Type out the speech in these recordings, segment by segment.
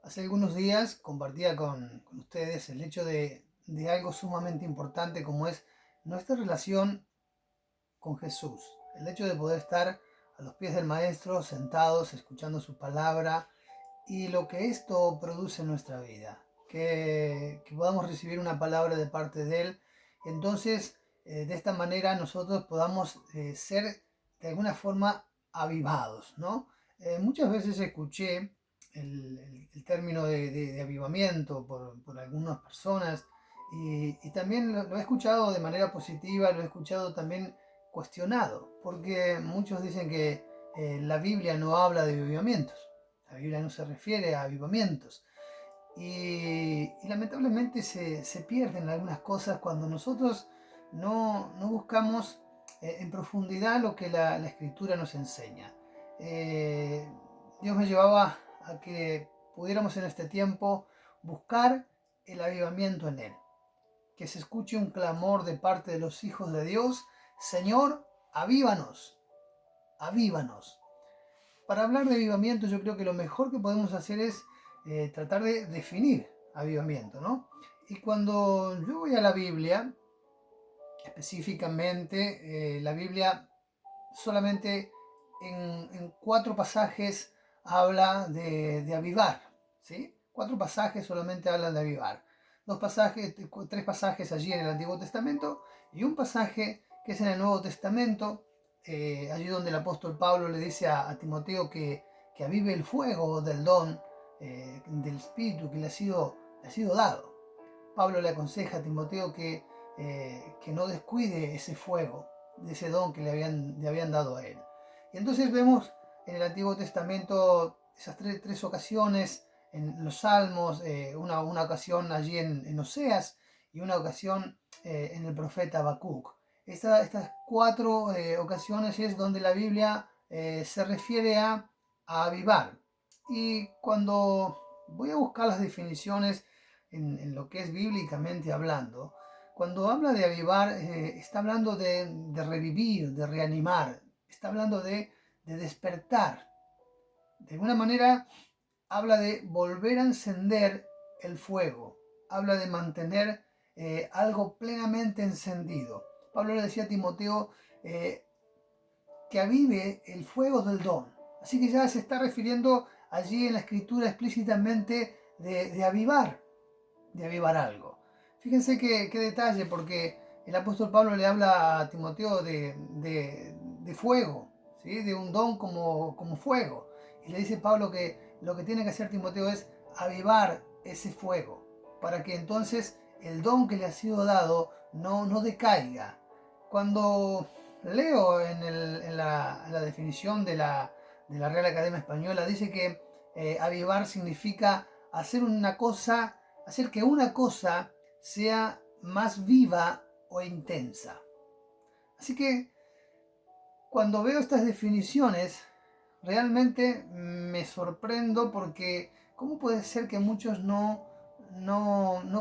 Hace algunos días compartía con ustedes el hecho de algo sumamente importante como es nuestra relación con Jesús. El hecho de poder estar a los pies del Maestro, sentados, escuchando su palabra y lo que esto produce en nuestra vida. Que podamos recibir una palabra de parte de Él. Entonces, de esta manera nosotros podamos ser de alguna forma avivados, ¿no? Muchas veces escuché el término de avivamiento por algunas personas y también lo he escuchado de manera positiva, lo he escuchado también cuestionado, porque muchos dicen que la Biblia no habla de avivamientos, la Biblia no se refiere a avivamientos. Y lamentablemente se pierden algunas cosas cuando nosotros no buscamos en profundidad lo que la Escritura nos enseña. Eh, Dios me llevaba a que pudiéramos en este tiempo buscar el avivamiento en Él. Que se escuche un clamor de parte de los hijos de Dios: Señor, avívanos, avívanos. Para hablar de avivamiento, yo creo que lo mejor que podemos hacer es tratar de definir avivamiento, ¿no? Y cuando yo voy a la Biblia, específicamente, la Biblia solamente en cuatro pasajes habla de avivar, ¿sí? Cuatro pasajes solamente hablan de avivar. Dos pasajes, tres pasajes allí en el Antiguo Testamento y un pasaje que es en el Nuevo Testamento, allí donde el apóstol Pablo le dice a Timoteo que avive el fuego del don del Espíritu que le ha sido dado. Pablo le aconseja a Timoteo que no descuide ese fuego, de ese don que le habían dado a él. Y entonces vemos en el Antiguo Testamento esas tres ocasiones, en los Salmos, una ocasión allí en Oseas y una ocasión en el profeta Habacuc. Estas cuatro ocasiones es donde la Biblia se refiere a avivar. Y cuando voy a buscar las definiciones en lo que es bíblicamente hablando, cuando habla de avivar, está hablando de revivir, de reanimar, está hablando de despertar. De alguna manera habla de volver a encender el fuego, habla de mantener algo plenamente encendido. Pablo le decía a Timoteo que avive el fuego del don. Así que ya se está refiriendo allí en la escritura explícitamente de avivar algo. Fíjense qué detalle, porque el apóstol Pablo le habla a Timoteo de fuego, ¿sí? De un don como fuego. Y le dice Pablo que lo que tiene que hacer Timoteo es avivar ese fuego, para que entonces el don que le ha sido dado no decaiga. Cuando leo en la definición de la Real Academia Española, dice que avivar significa hacer que una cosa sea más viva o intensa. Así que cuando veo estas definiciones, realmente me sorprendo porque ¿cómo puede ser que muchos no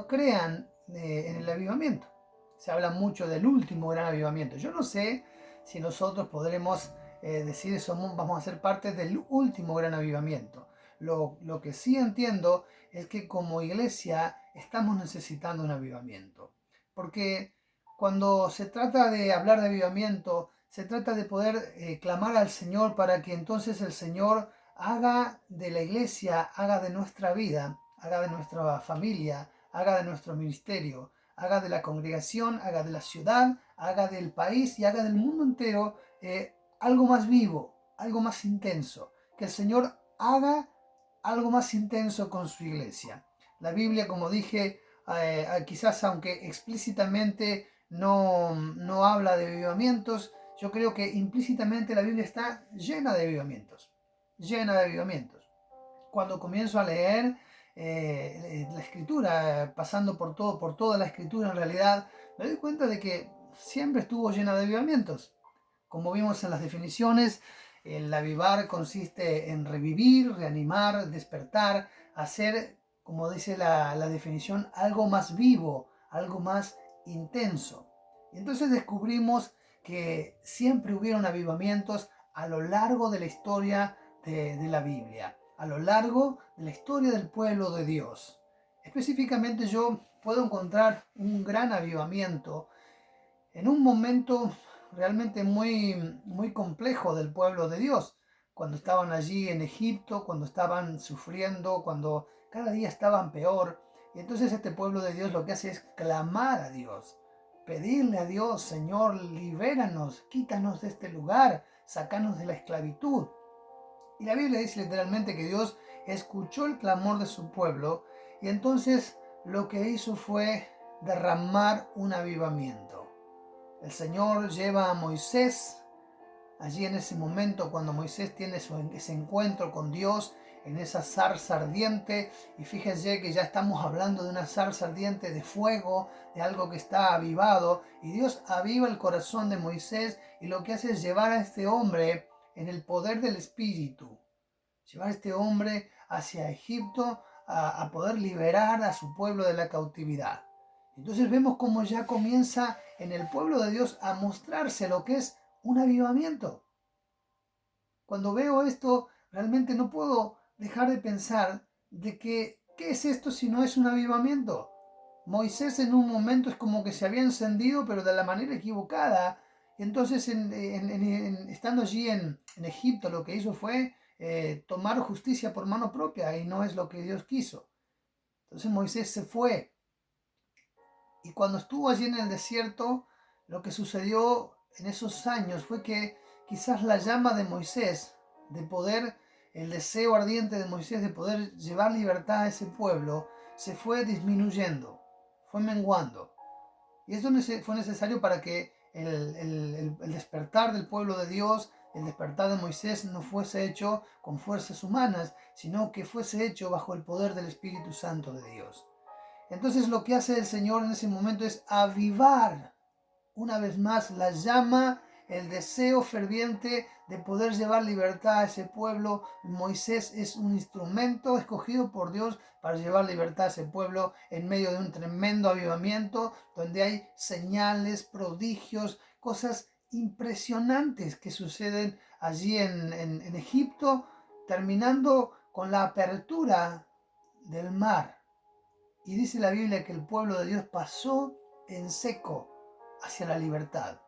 crean en el avivamiento? Se habla mucho del último gran avivamiento. Yo no sé si nosotros podremos decir somos, vamos a ser parte del último gran avivamiento. Lo que sí entiendo es que como iglesia estamos necesitando un avivamiento. Porque cuando se trata de hablar de avivamiento, se trata de poder clamar al Señor para que entonces el Señor haga de la iglesia, haga de nuestra vida, haga de nuestra familia, haga de nuestro ministerio, haga de la congregación, haga de la ciudad, haga del país y haga del mundo entero algo más vivo, algo más intenso. Que el Señor haga algo más intenso con su iglesia. La Biblia, como dije, quizás aunque explícitamente no habla de avivamientos, yo creo que implícitamente la Biblia está llena de avivamientos, llena de avivamientos. Cuando comienzo a leer la escritura, pasando por toda la escritura en realidad, me doy cuenta de que siempre estuvo llena de avivamientos. Como vimos en las definiciones, el avivar consiste en revivir, reanimar, despertar, hacer, como dice la definición, algo más vivo, algo más intenso. Y entonces descubrimos que siempre hubieron avivamientos a lo largo de la historia de la Biblia. a lo largo de la historia del pueblo de Dios. Específicamente yo puedo encontrar un gran avivamiento en un momento realmente muy complejo del pueblo de Dios, cuando estaban allí en Egipto, cuando estaban sufriendo, cuando cada día estaban peor. Y entonces este pueblo de Dios lo que hace es clamar a Dios, pedirle a Dios: Señor, libéranos, quítanos de este lugar, sácanos de la esclavitud. Y la Biblia dice literalmente que Dios escuchó el clamor de su pueblo y entonces lo que hizo fue derramar un avivamiento. El Señor lleva a Moisés allí en ese momento cuando Moisés tiene ese encuentro con Dios en esa zarza ardiente, y fíjense que ya estamos hablando de una zarza ardiente de fuego, de algo que está avivado, y Dios aviva el corazón de Moisés y lo que hace es llevar a este hombre en el poder del Espíritu, llevar a este hombre hacia Egipto a poder liberar a su pueblo de la cautividad. Entonces vemos cómo ya comienza en el pueblo de Dios a mostrarse lo que es un avivamiento. Cuando veo esto, realmente no puedo dejar de pensar de que, ¿qué es esto si no es un avivamiento? Moisés en un momento es como que se había encendido, pero de la manera equivocada. Entonces, estando allí en Egipto, lo que hizo fue tomar justicia por mano propia, y no es lo que Dios quiso. Entonces Moisés se fue. Y cuando estuvo allí en el desierto, lo que sucedió en esos años fue que quizás la llama de Moisés, de poder, el deseo ardiente de Moisés de poder llevar libertad a ese pueblo, se fue disminuyendo, fue menguando. Y eso fue necesario para que el despertar del pueblo de Dios, el despertar de Moisés, no fuese hecho con fuerzas humanas, sino que fuese hecho bajo el poder del Espíritu Santo de Dios. Entonces lo que hace el Señor en ese momento es avivar una vez más la llama, el deseo ferviente de poder llevar libertad a ese pueblo. Moisés es un instrumento escogido por Dios para llevar libertad a ese pueblo en medio de un tremendo avivamiento donde hay señales, prodigios, cosas impresionantes que suceden allí en Egipto, terminando con la apertura del mar. Y dice la Biblia que el pueblo de Dios pasó en seco hacia la libertad.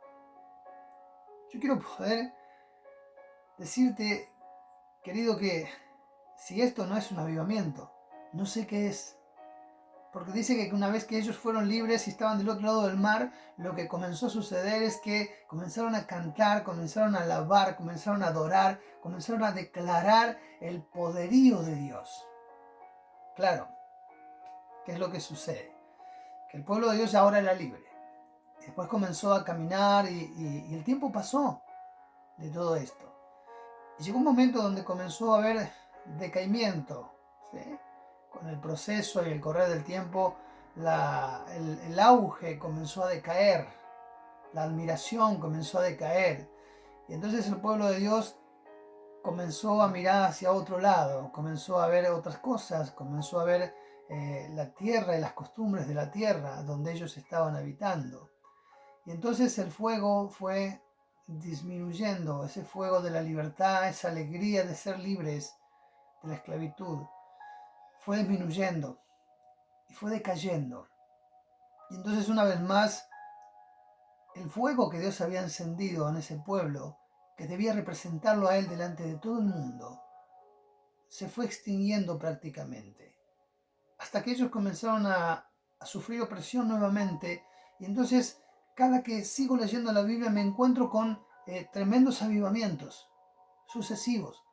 Yo quiero poder decirte, querido, que si esto no es un avivamiento, no sé qué es. Porque dice que una vez que ellos fueron libres y estaban del otro lado del mar, lo que comenzó a suceder es que comenzaron a cantar, comenzaron a alabar, comenzaron a adorar, comenzaron a declarar el poderío de Dios. Claro, ¿qué es lo que sucede? Que el pueblo de Dios ahora era libre. Después comenzó a caminar y el tiempo pasó de todo esto. Y llegó un momento donde comenzó a haber decaimiento, ¿sí? Con el proceso y el correr del tiempo, el auge comenzó a decaer, la admiración comenzó a decaer. Y entonces el pueblo de Dios comenzó a mirar hacia otro lado, comenzó a ver otras cosas, comenzó a ver la tierra y las costumbres de la tierra donde ellos estaban habitando. Y entonces el fuego fue disminuyendo, ese fuego de la libertad, esa alegría de ser libres de la esclavitud, fue disminuyendo y fue decayendo. Y entonces una vez más, el fuego que Dios había encendido en ese pueblo, que debía representarlo a Él delante de todo el mundo, se fue extinguiendo prácticamente, hasta que ellos comenzaron a sufrir opresión nuevamente. Y entonces cada que sigo leyendo la Biblia me encuentro con tremendos avivamientos sucesivos.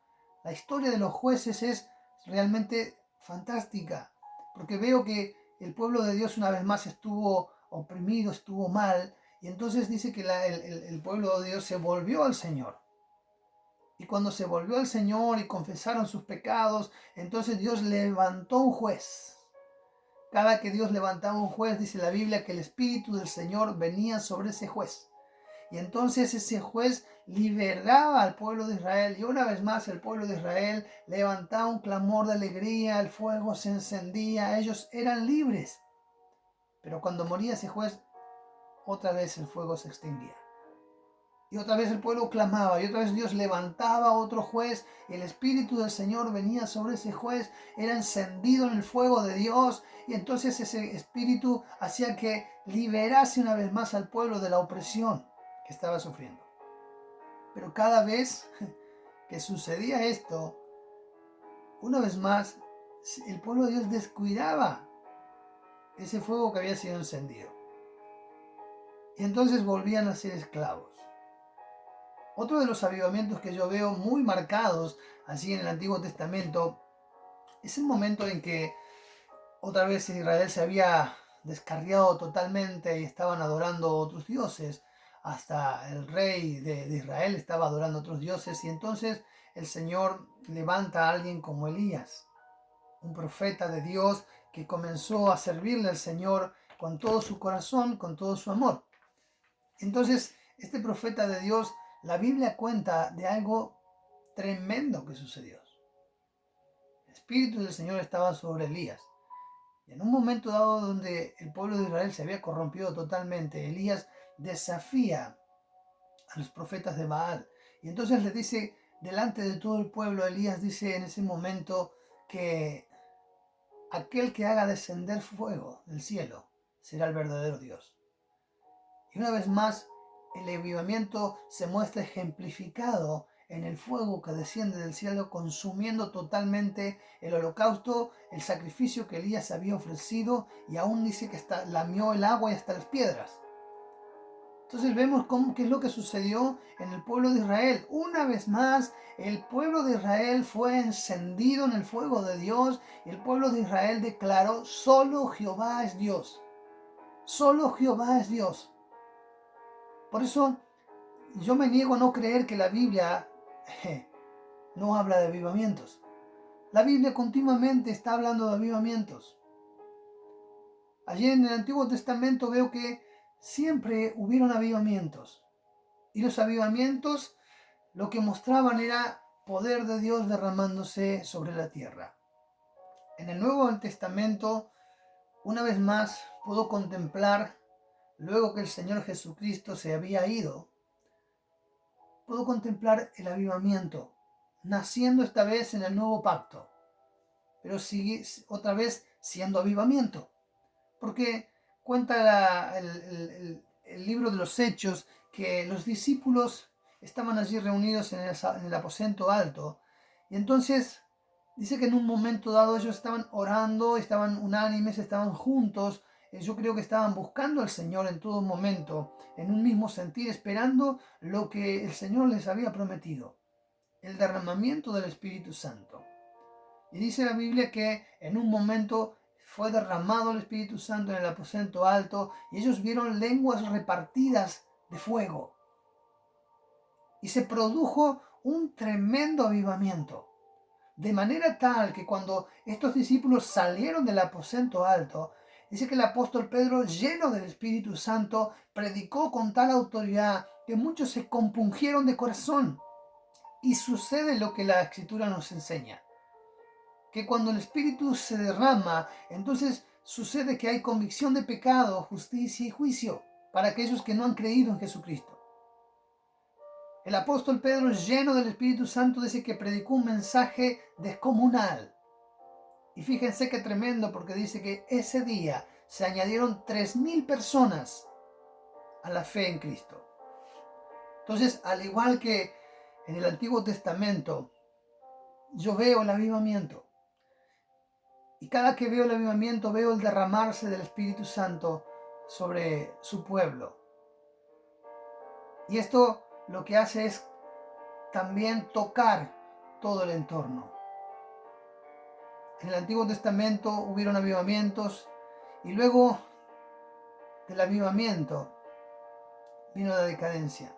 La historia de los jueces es realmente fantástica, porque veo que el pueblo de Dios una vez más estuvo oprimido, estuvo mal, y entonces dice que el pueblo de Dios se volvió al Señor. Y cuando se volvió al Señor y confesaron sus pecados, entonces Dios levantó un juez. Cada que Dios levantaba un juez, dice la Biblia, que el Espíritu del Señor venía sobre ese juez. Y entonces ese juez liberaba al pueblo de Israel. Y una vez más el pueblo de Israel levantaba un clamor de alegría, el fuego se encendía, ellos eran libres. Pero cuando moría ese juez, otra vez el fuego se extinguía. Y otra vez el pueblo clamaba, y otra vez Dios levantaba otro juez, y el Espíritu del Señor venía sobre ese juez, era encendido en el fuego de Dios, y entonces ese Espíritu hacía que liberase una vez más al pueblo de la opresión que estaba sufriendo. Pero cada vez que sucedía esto, una vez más, el pueblo de Dios descuidaba ese fuego que había sido encendido. Y entonces volvían a ser esclavos. Otro de los avivamientos que yo veo muy marcados así en el Antiguo Testamento es el momento en que otra vez Israel se había descarriado totalmente y estaban adorando otros dioses. Hasta el rey de Israel estaba adorando otros dioses, y entonces el Señor levanta a alguien como Elías, un profeta de Dios que comenzó a servirle al Señor con todo su corazón, con todo su amor. Entonces, este profeta de Dios, la Biblia cuenta de algo tremendo que sucedió. El Espíritu del Señor estaba sobre Elías. Y en un momento dado donde el pueblo de Israel se había corrompido totalmente, Elías desafía a los profetas de Baal. Y entonces le dice, delante de todo el pueblo, Elías dice en ese momento que aquel que haga descender fuego del cielo será el verdadero Dios. Y una vez más, el avivamiento se muestra ejemplificado en el fuego que desciende del cielo, consumiendo totalmente el holocausto, el sacrificio que Elías había ofrecido, y aún dice que lamió el agua y hasta las piedras. Entonces vemos qué es lo que sucedió en el pueblo de Israel. Una vez más, el pueblo de Israel fue encendido en el fuego de Dios, y el pueblo de Israel declaró: solo Jehová es Dios. Solo Jehová es Dios. Por eso yo me niego a no creer que la Biblia no habla de avivamientos. La Biblia continuamente está hablando de avivamientos. Allí en el Antiguo Testamento veo que siempre hubieron avivamientos. Y los avivamientos lo que mostraban era poder de Dios derramándose sobre la tierra. En el Nuevo Testamento, una vez más, puedo contemplar, luego que el Señor Jesucristo se había ido, puedo contemplar el avivamiento, naciendo esta vez en el nuevo pacto, pero sigue otra vez siendo avivamiento, porque cuenta el libro de los Hechos que los discípulos estaban allí reunidos en el aposento alto, y entonces dice que en un momento dado ellos estaban orando, estaban unánimes, estaban juntos. Yo creo que estaban buscando al Señor en todo momento, en un mismo sentir, esperando lo que el Señor les había prometido, el derramamiento del Espíritu Santo. Y dice la Biblia que en un momento fue derramado el Espíritu Santo en el aposento alto, y ellos vieron lenguas repartidas de fuego. Y se produjo un tremendo avivamiento. De manera tal que cuando estos discípulos salieron del aposento alto, dice que el apóstol Pedro, lleno del Espíritu Santo, predicó con tal autoridad que muchos se compungieron de corazón. Y sucede lo que la Escritura nos enseña, que cuando el Espíritu se derrama, entonces sucede que hay convicción de pecado, justicia y juicio para aquellos que no han creído en Jesucristo. El apóstol Pedro, lleno del Espíritu Santo, dice que predicó un mensaje descomunal. Y fíjense qué tremendo, porque dice que ese día se añadieron 3.000 personas a la fe en Cristo. Entonces, al igual que en el Antiguo Testamento, yo veo el avivamiento. Y cada que veo el avivamiento, veo el derramarse del Espíritu Santo sobre su pueblo. Y esto lo que hace es también tocar todo el entorno. En el Antiguo Testamento hubieron avivamientos, y luego del avivamiento vino la decadencia.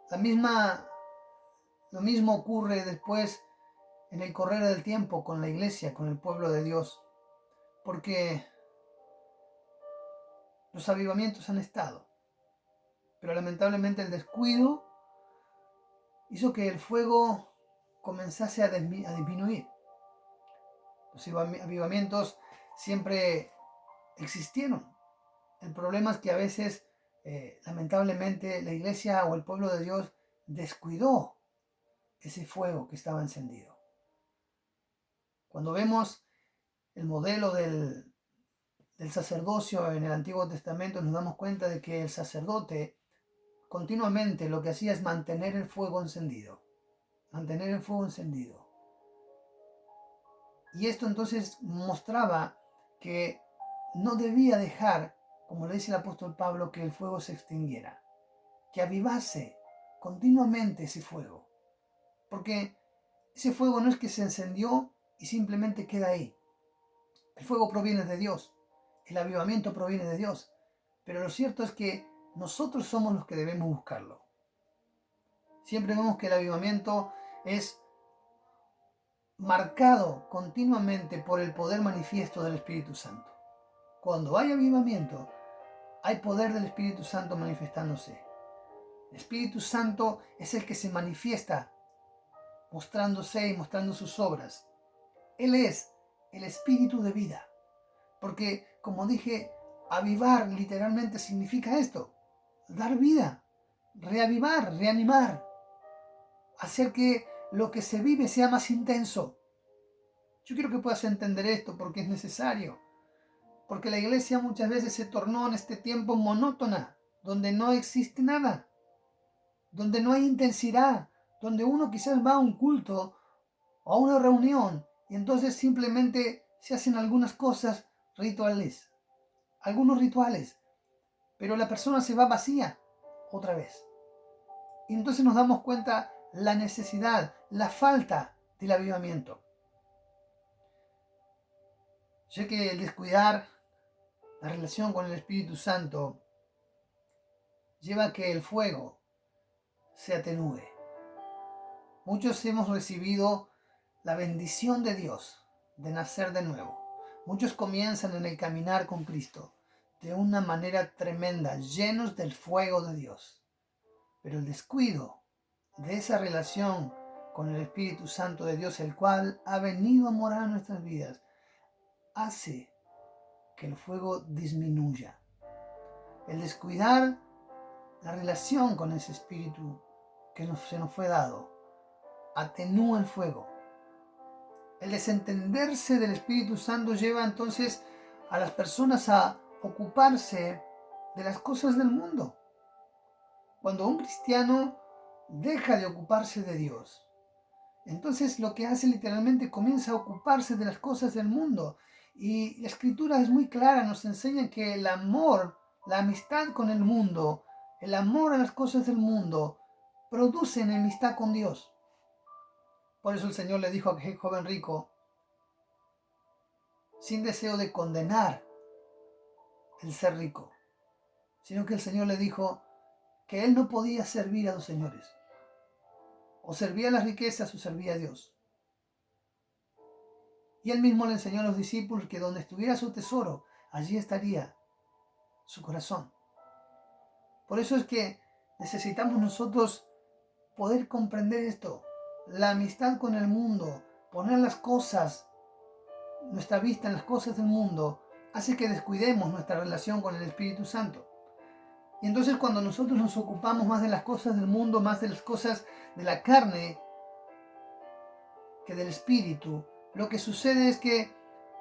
Lo mismo ocurre después en el correr del tiempo con la iglesia, con el pueblo de Dios, porque los avivamientos han estado, pero lamentablemente el descuido hizo que el fuego comenzase a disminuir. Los avivamientos siempre existieron. El problema es que a veces lamentablemente la iglesia o el pueblo de Dios descuidó ese fuego que estaba encendido. Cuando vemos el modelo del sacerdocio en el Antiguo Testamento, nos damos cuenta de que el sacerdote continuamente lo que hacía es mantener el fuego encendido, mantener el fuego encendido. Y esto entonces mostraba que no debía dejar, como le dice el apóstol Pablo, que el fuego se extinguiera, que avivase continuamente ese fuego, porque ese fuego no es que se encendió y simplemente queda ahí. El fuego proviene de Dios, el avivamiento proviene de Dios, pero lo cierto es que nosotros somos los que debemos buscarlo. Siempre vemos que el avivamiento es marcado continuamente por el poder manifiesto del Espíritu Santo. Cuando hay avivamiento, hay poder del Espíritu Santo manifestándose. El Espíritu Santo es el que se manifiesta, mostrándose y mostrando sus obras. Él es el Espíritu de vida. Porque, como dije, avivar literalmente significa esto: dar vida, reavivar, reanimar, hacer que lo que se vive sea más intenso. Yo quiero que puedas entender esto porque es necesario. Porque la iglesia muchas veces se tornó en este tiempo monótona, donde no existe nada, donde no hay intensidad, donde uno quizás va a un culto o a una reunión y entonces simplemente se hacen algunas cosas rituales, algunos rituales, pero la persona se va vacía otra vez. Y entonces nos damos cuenta la necesidad, la falta del avivamiento. Sé que el descuidar la relación con el Espíritu Santo lleva a que el fuego se atenúe. Muchos hemos recibido la bendición de Dios de nacer de nuevo. Muchos comienzan en el caminar con Cristo de una manera tremenda, llenos del fuego de Dios. Pero el descuido de esa relación con el Espíritu Santo de Dios, el cual ha venido a morar en nuestras vidas, hace que el fuego disminuya. El descuidar la relación con ese Espíritu que se nos fue dado atenúa el fuego. El desentenderse del Espíritu Santo lleva entonces a las personas a ocuparse de las cosas del mundo. Cuando un cristiano deja de ocuparse de Dios, entonces lo que hace literalmente comienza a ocuparse de las cosas del mundo. Y la escritura es muy clara, nos enseña que el amor, la amistad con el mundo, el amor a las cosas del mundo, produce enemistad con Dios. Por eso el Señor le dijo a aquel joven rico, sin deseo de condenar el ser rico, sino que el Señor le dijo que él no podía servir a dos señores. O servía a las riquezas o servía a Dios. Y él mismo le enseñó a los discípulos que donde estuviera su tesoro, allí estaría su corazón. Por eso es que necesitamos nosotros poder comprender esto. La amistad con el mundo, poner las cosas, nuestra vista en las cosas del mundo, hace que descuidemos nuestra relación con el Espíritu Santo. Y entonces cuando nosotros nos ocupamos más de las cosas del mundo, más de las cosas de la carne que del Espíritu, lo que sucede es que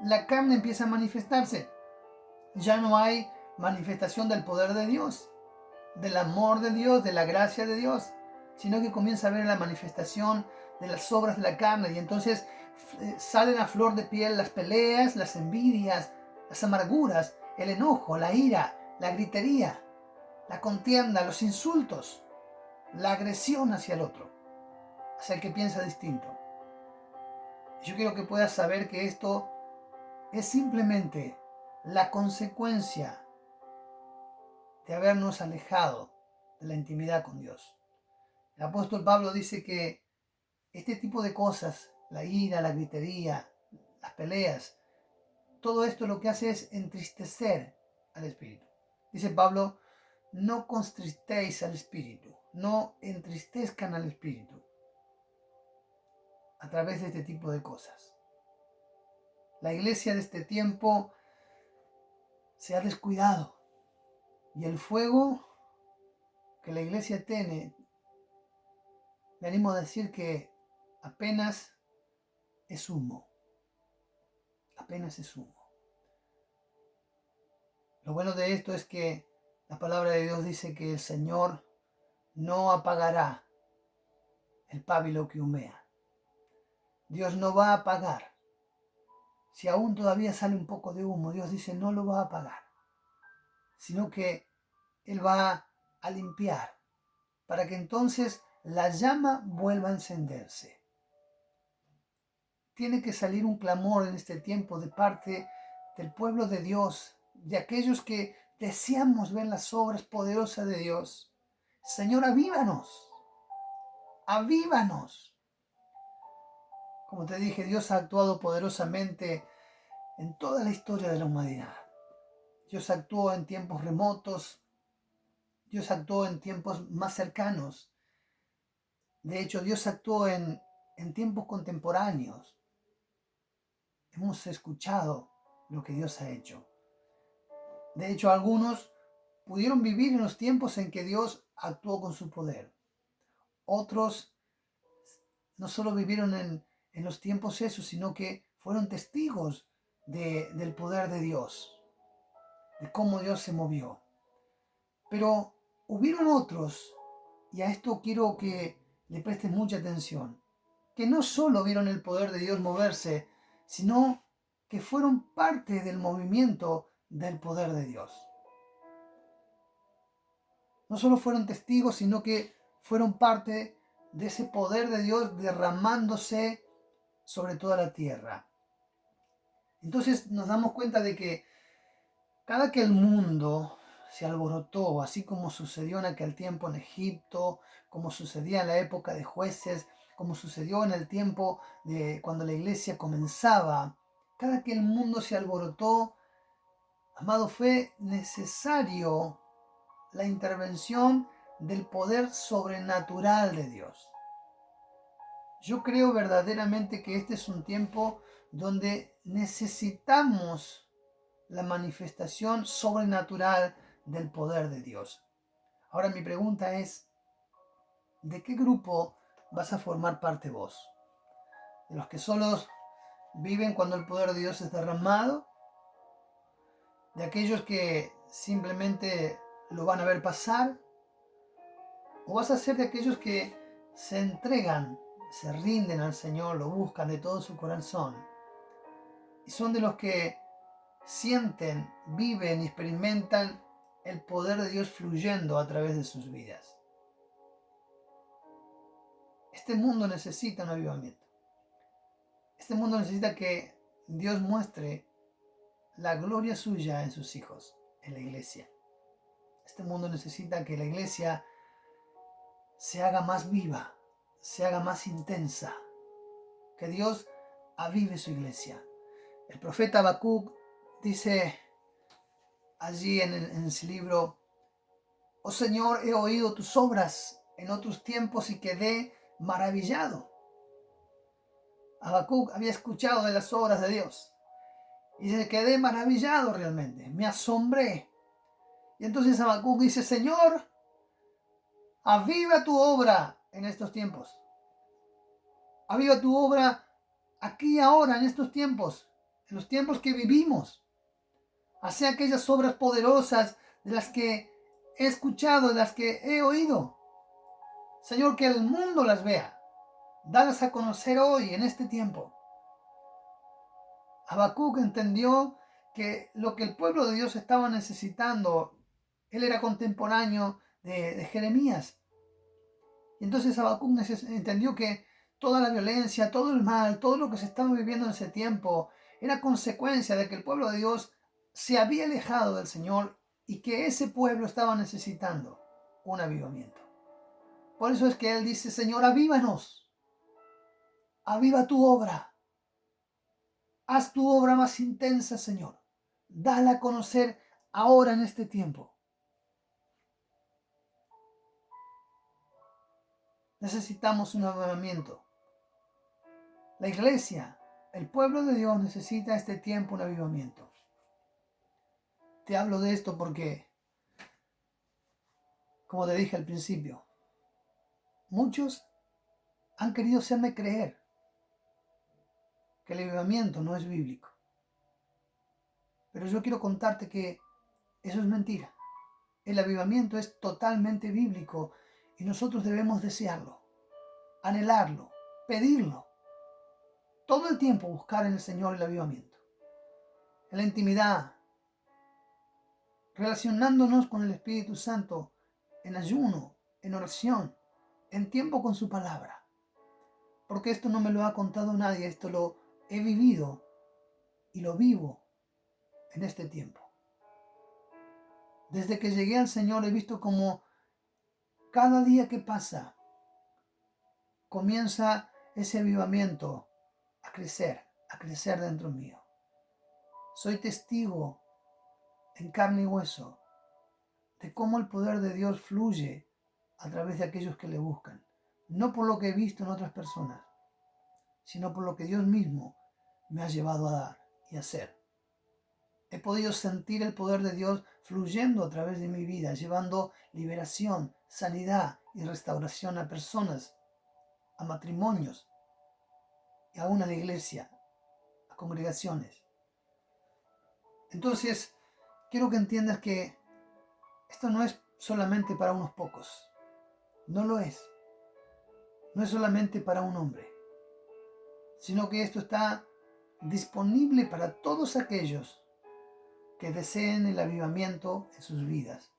la carne empieza a manifestarse. Ya no hay manifestación del poder de Dios, del amor de Dios, de la gracia de Dios, sino que comienza a ver la manifestación de las obras de la carne. Y entonces salen a flor de piel las peleas, las envidias, las amarguras, el enojo, la ira, la gritería, la contienda, los insultos, la agresión hacia el otro, hacia el que piensa distinto. Yo quiero que puedas saber que esto es simplemente la consecuencia de habernos alejado de la intimidad con Dios. El apóstol Pablo dice que este tipo de cosas, la ira, la gritería, las peleas, todo esto lo que hace es entristecer al Espíritu. Dice Pablo, no contristéis al Espíritu, no entristezcan al Espíritu a través de este tipo de cosas. La iglesia de este tiempo se ha descuidado y el fuego que la iglesia tiene, me animo a decir que apenas es humo, apenas es humo. Lo bueno de esto es que la palabra de Dios dice que el Señor no apagará el pábilo que humea. Dios no va a apagar. Si aún todavía sale un poco de humo, Dios dice no lo va a apagar, sino que Él va a limpiar para que entonces la llama vuelva a encenderse. Tiene que salir un clamor en este tiempo de parte del pueblo de Dios, de aquellos que deseamos ver las obras poderosas de Dios. Señor, avívanos, avívanos. Como te dije, Dios ha actuado poderosamente en toda la historia de la humanidad. Dios actuó en tiempos remotos, Dios actuó en tiempos más cercanos. De hecho, Dios actuó en tiempos contemporáneos. Hemos escuchado lo que Dios ha hecho. De hecho, algunos pudieron vivir en los tiempos en que Dios actuó con su poder. Otros no solo vivieron en los tiempos esos, sino que fueron testigos del poder de Dios, de cómo Dios se movió. Pero hubieron otros, y a esto quiero que le prestes mucha atención, que no solo vieron el poder de Dios moverse, sino que fueron parte del movimiento del poder de Dios. No solo fueron testigos, sino que fueron parte de ese poder de Dios derramándose sobre toda la tierra. Entonces nos damos cuenta de que cada que el mundo se alborotó, así como sucedió en aquel tiempo en Egipto, como sucedía en la época de jueces, como sucedió en el tiempo de cuando la iglesia comenzaba, cada que el mundo se alborotó, amado, fue necesario la intervención del poder sobrenatural de Dios. Yo creo verdaderamente que este es un tiempo donde necesitamos la manifestación sobrenatural del poder de Dios. Ahora mi pregunta es, ¿de qué grupo vas a formar parte vos? ¿De los que solos viven cuando el poder de Dios es derramado? ¿De aquellos que simplemente lo van a ver pasar? ¿O vas a ser de aquellos que se entregan, se rinden al Señor, lo buscan de todo su corazón? Y son de los que sienten, viven y experimentan el poder de Dios fluyendo a través de sus vidas. Este mundo necesita un avivamiento. Este mundo necesita que Dios muestre la gloria suya en sus hijos, en la iglesia. Este mundo necesita que la iglesia se haga más viva, se haga más intensa, que Dios avive su iglesia. El profeta Habacuc dice allí en ese libro: oh Señor, he oído tus obras en otros tiempos y quedé maravillado. Habacuc había escuchado de las obras de Dios y se quedé maravillado realmente, me asombré. Y entonces Habacuc dice: Señor, aviva tu obra en estos tiempos. Aviva tu obra aquí y ahora, en estos tiempos, en los tiempos que vivimos. Hace aquellas obras poderosas de las que he escuchado, de las que he oído. Señor, que el mundo las vea. Dalas a conocer hoy, en este tiempo. Habacuc entendió que lo que el pueblo de Dios estaba necesitando, él era contemporáneo de Jeremías. Y entonces Habacuc entendió que toda la violencia, todo el mal, todo lo que se estaba viviendo en ese tiempo, era consecuencia de que el pueblo de Dios se había alejado del Señor y que ese pueblo estaba necesitando un avivamiento. Por eso es que él dice: Señor, avívanos, aviva tu obra, haz tu obra más intensa, Señor, dala a conocer ahora en este tiempo. Necesitamos un avivamiento. La iglesia, el pueblo de Dios necesita este tiempo un avivamiento. Te hablo de esto porque Como te dije al principio, muchos han querido hacerme creer que el avivamiento no es bíblico. Pero yo quiero contarte que eso es mentira. El avivamiento es totalmente bíblico y nosotros debemos desearlo, anhelarlo, pedirlo. Todo el tiempo buscar en el Señor el avivamiento. En la intimidad, relacionándonos con el Espíritu Santo, en ayuno, en oración, en tiempo con su palabra. Porque esto no me lo ha contado nadie, esto lo he vivido y lo vivo en este tiempo. Desde que llegué al Señor he visto como cada día que pasa comienza ese avivamiento a crecer dentro mío. Soy testigo en carne y hueso de cómo el poder de Dios fluye a través de aquellos que le buscan. No por lo que he visto en otras personas, sino por lo que Dios mismo me ha llevado a dar y a hacer. He podido sentir el poder de Dios fluyendo a través de mi vida, llevando liberación, sanidad y restauración a personas, a matrimonios y aún a la iglesia, a congregaciones. Entonces, quiero que entiendas que esto no es solamente para unos pocos. No lo es. No es solamente para un hombre, sino que esto está disponible para todos aquellos que deseen el avivamiento en sus vidas.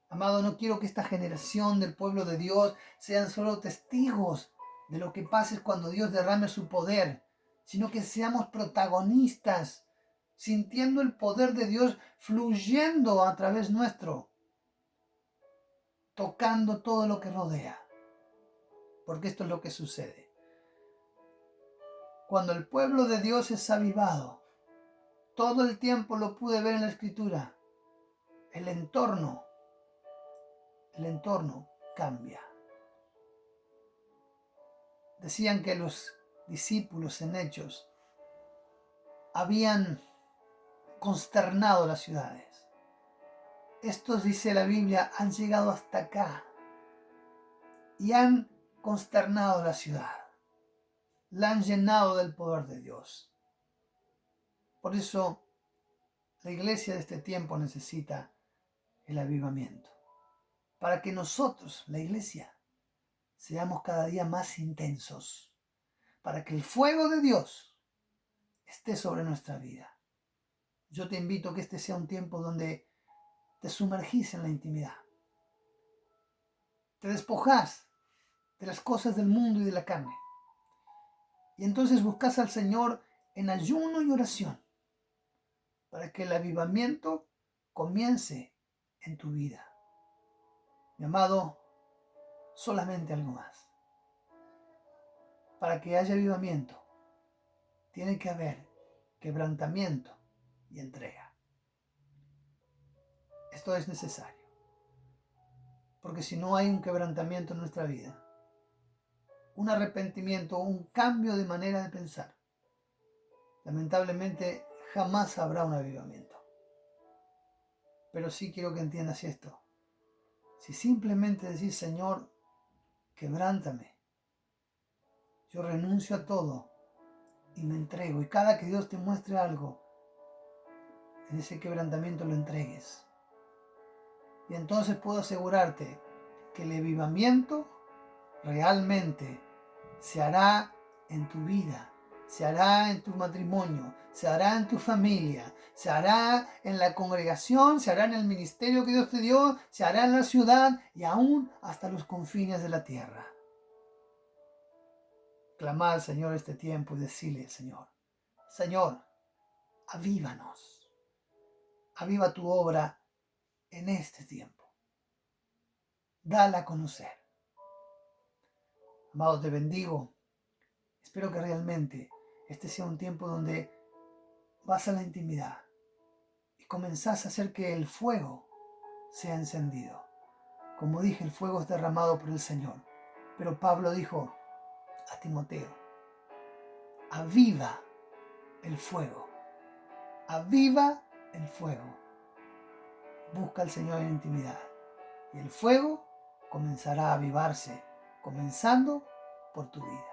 Amado, no quiero que esta generación del pueblo de Dios sean solo testigos de lo que pase cuando Dios derrame su poder, sino que seamos protagonistas, sintiendo el poder de Dios fluyendo a través nuestro, tocando todo lo que rodea. Porque esto es lo que sucede. Cuando el pueblo de Dios es avivado, todo el tiempo lo pude ver en la Escritura, el entorno cambia. Decían que los discípulos en Hechos habían consternado las ciudades. Estos, dice la Biblia, han llegado hasta acá y han consternado la ciudad. La han llenado del poder de Dios. Por eso la iglesia de este tiempo necesita el avivamiento. Para que nosotros, la iglesia, seamos cada día más intensos. Para que el fuego de Dios esté sobre nuestra vida. Yo te invito a que este sea un tiempo donde te sumergís en la intimidad. Te despojás de las cosas del mundo y de la carne. Y entonces buscas al Señor en ayuno y oración para que el avivamiento comience en tu vida. Mi amado, solamente algo más. Para que haya avivamiento, tiene que haber quebrantamiento y entrega. Esto es necesario. Porque si no hay un quebrantamiento en nuestra vida, un arrepentimiento, un cambio de manera de pensar, lamentablemente jamás habrá un avivamiento. Pero sí quiero que entiendas esto. Si simplemente decís, Señor, quebrántame, yo renuncio a todo y me entrego. Y cada que Dios te muestre algo, en ese quebrantamiento lo entregues. Y entonces puedo asegurarte que el avivamiento realmente se hará en tu vida, se hará en tu matrimonio, se hará en tu familia, se hará en la congregación, se hará en el ministerio que Dios te dio, se hará en la ciudad y aún hasta los confines de la tierra. Clamad al Señor este tiempo y decirle, Señor, avívanos, aviva tu obra en este tiempo. Dala a conocer. Amado, te bendigo. Espero que realmente este sea un tiempo donde vas a la intimidad y comenzás a hacer que el fuego sea encendido. Como dije, el fuego es derramado por el Señor. Pero Pablo dijo a Timoteo, aviva el fuego. Aviva el fuego. Busca al Señor en intimidad y el fuego comenzará a avivarse, comenzando por tu vida.